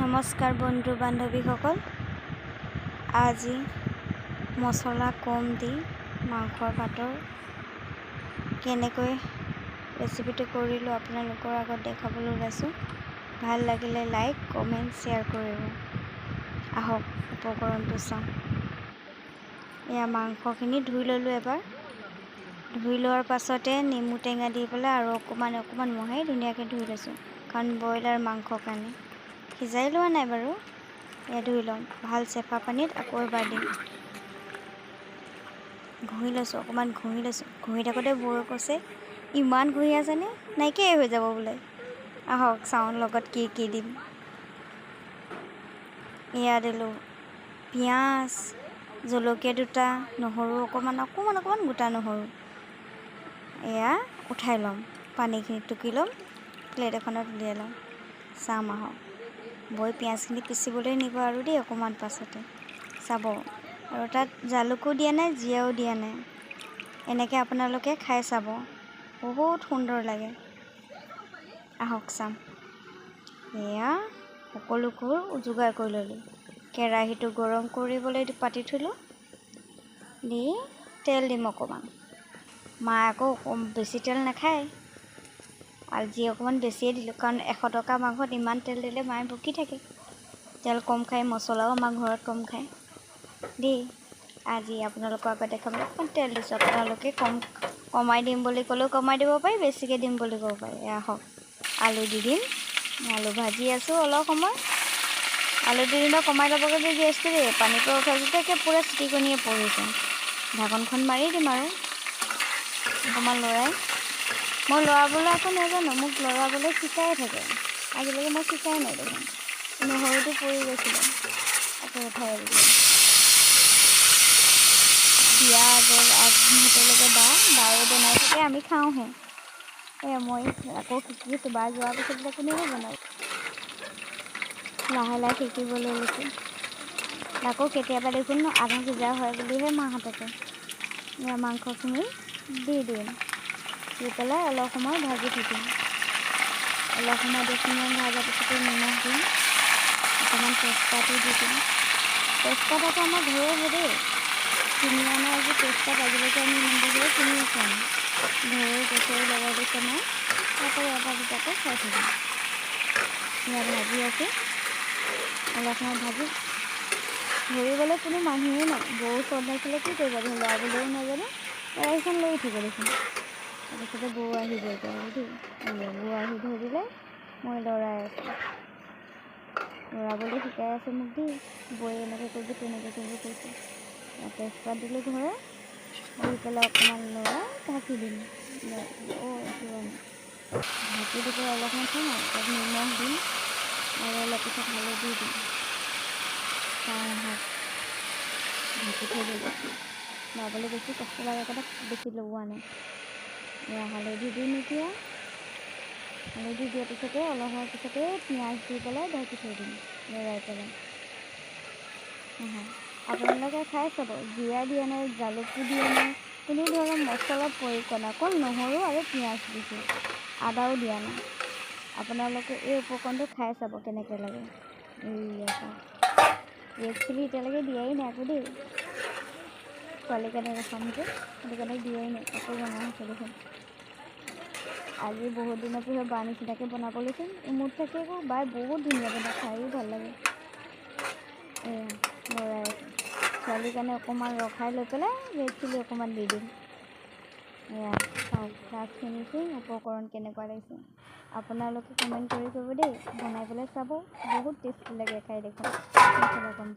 নমস্কাৰ বন্ধু বান্ধৱীসকল। আজি মছলা কম দি মাংসৰ পাতৰ কেনেকৈ ৰেচিপিটো কৰিলোঁ আপোনালোকৰ আগত দেখাবলৈ ওলাইছোঁ। ভাল লাগিলে লাইক কমেণ্ট শ্বেয়াৰ কৰিব। আহক উপকৰণটো চাওঁ। এয়া মাংসখিনি ধুই ল'লোঁ। এবাৰ ধুই লোৱাৰ পাছতে নেমু টেঙা দি পেলাই আৰু অকণমান মোহাৰি ধুনীয়াকৈ ধুই লৈছোঁ, কাৰণ ব্ৰইলাৰ মাংসৰ কাৰণে। সিজাই লোৱা নাই বাৰু। এয়া ধুই ল'ম ভাল চেফা পানীত, আকৌ এবাৰ দিম। ঘঁহি লৈছোঁ, অকণমান ঘঁহি লৈছোঁ। ঘঁহি থাকোঁতে বৌয়ে কৈছে, ইমান ঘঁহি আছেনে, নাইকিয়াই হৈ যাব বোলে। আহক চাওঁ লগত কি কি দিম। এয়া দিলোঁ পিঁয়াজ, জলকীয়া দুটা, নহৰু অকণমান গোটা নহৰু। এয়া উঠাই ল'ম, পানীখিনি টুকি ল'ম, প্লেট এখনত উলিয়াই ল'ম। চাম আহক। বৌয়ে পিঁয়াজখিনি পিচিবলৈ নিব আৰু দেই অকণমান পাছতে চাব। আৰু তাত জালুকো দিয়া নাই, জীৰাও দিয়া নাই। এনেকৈ আপোনালোকে খাই চাব, বহুত সুন্দৰ লাগে। আহক চাম। এয়া সকলোবোৰ যোগাৰ কৰি ল'লোঁ। কেৰাহীটো গৰম কৰিবলৈ পাতি থলোঁ। দি তেল দিম অকণমান। মায়ে আকৌ বেছি তেল নাখায়, আজি অকণমান বেছিয়ে দিলোঁ, কাৰণ 100 টকা মাংসত ইমান তেল দিলে মায়ে বকি থাকে। তেল কম খায়, মছলাও আমাৰ ঘৰত কম খায় দেই। আজি আপোনালোকৰ আগত দেখাবলৈ অকণমান তেল দিছোঁ। আপোনালোকে কমাই দিম বুলি ক'লেও কমাই দিব পাৰি, বেছিকৈ দিম বুলি ক'ব পাৰি। এয়া হওক, আলু দি দিম। আলু ভাজি আছোঁ অলপ সময়। আলু দি দিলে কমাই ল'বগৈ যে গেছটো দেই। পানীৰ পৰা উঠাইছোঁ একে পূৰা চিটিকনিয়ে পৰিছে। ঢাকনখন মাৰি দিম আৰু অকণমান লৰাই। মই লৰাবলৈ আকৌ নাজানো, মোক লৰাবলৈ শিকাই থাকে। আজিলৈকে মই শিকাই নাই দেখোন। নহৰুটো পৰি গৈছিলে, আকৌ উঠাই দিলোঁ। বিয়া আগমুহূৰ্তলৈকে বায়ে বনাই থাকে, আমি খাওঁহে। এয়া মই আকৌ শিকিছোঁ, বা যোৱাৰ পিছত কোনেও বনাব। লাহে লাহে শিকিবলৈ লৈছোঁ। আকৌ কেতিয়াবা দেখোন আধা সিজা হয় বুলিহে মাহঁতে কয়। এয়া মাংসখিনি দি দিম, দি পেলাই অলপ সময় ভাজি থাকিম। অলপ সময় 10 মিনিট ভজাৰ পিছতে নিমখ দিম, অকণমান তেজপাতো দি দিম। তেজপাত আকৌ আমাৰ ঘৰৰে দেই, কিনি অনা আজি তেজপাত আজিলৈকে আমি ইমানবোৰ কিনিও খোৱা নাই। ঘৰৰে গছৰে লগাই দিছে মায়ে, আকৌ এটা দুটাকৈ খাই থাকিম। ইয়াত ভাজি আছোঁ, অলপ সময় ভাজি। ধৰিবলৈ কোনো মানুহেই নাই। বৌ ওচৰত নাছিলে কি কৰিব, লৰাবলৈও নাজানে। কেৰাহীখন লৈ থাকে দেখোন। তাৰপিছতে বৌ আহিবগৈ আৰু দেই। বৌ আহি ধৰিলে, মই লৰাই আছোঁ। লৰাবলৈ শিকাই আছে মোক দেই। বৌয়ে এনেকৈ কৰিব, তেনেকৈ কৰিব কৈছে। তেজপাত দিলোঁ ঘৰৰ, দি পেলাই অকণমান লৰাই ঢাকি দিম। ঢাকি দি পেলাই অলপ সময় থ'ম আৰু তাত নিমখ দিম আৰু অলপ পিছত হালধি দিম। চাওঁ আহক, ঢাকি থৈ দিলোঁ। লৰাবলৈ বেছি কষ্ট লাগে কাৰণে বেছি লগোৱা নাই। এয়া হালধি দিম এতিয়া। হালধি দিয়াৰ পিছতে অলপ সময় পিছতে পিঁয়াজ দি পেলাই ঢাকি থৈ দিম, লৰাই পেলাই। আপোনালোকে খাই চাব। জিৰা দিয়া নাই, জালুকো দিয়া নাই, কোনো ধৰণৰ মছলা প্ৰয়োগ কৰা নাই। অকল নহৰু আৰু পিঁয়াজ দিছোঁ, আদাও দিয়া নাই। আপোনালোকে এই উপকৰণটো খাই চাব কেনেকৈ লাগে। এইয়া ৰেড চিলি এতিয়ালৈকে দিয়াই নাই আকৌ দেই। ছোৱালীৰ কাৰণে ৰখাম যে, সেইটো কাৰণে দিয়াই নাই। আকৌ বনোৱা হৈছে দেখোন। আজি বহুত দিনৰ পিছত বাৰ নিচিনাকৈ বনাব লৈছোঁ। মোৰ থাকে আকৌ বাই বহুত ধুনীয়া বনায়, খায়ো ভাল লাগে। এয়া লৰাই আছোঁ। ছোৱালীৰ কাৰণে অকণমান ৰখাই লৈ পেলাই ৰেড চিলি অকণমান দি দিম। এয়া চাওক, লাষ্ট ফিনিচিং উপকৰণ কেনেকুৱা লাগিছে। আপোনালোকে কমেণ্ট কৰি ক'ব দেই। বনাই পেলাই চাব, বহুত টেষ্টি লাগে খাই দেখোন। মছলা কম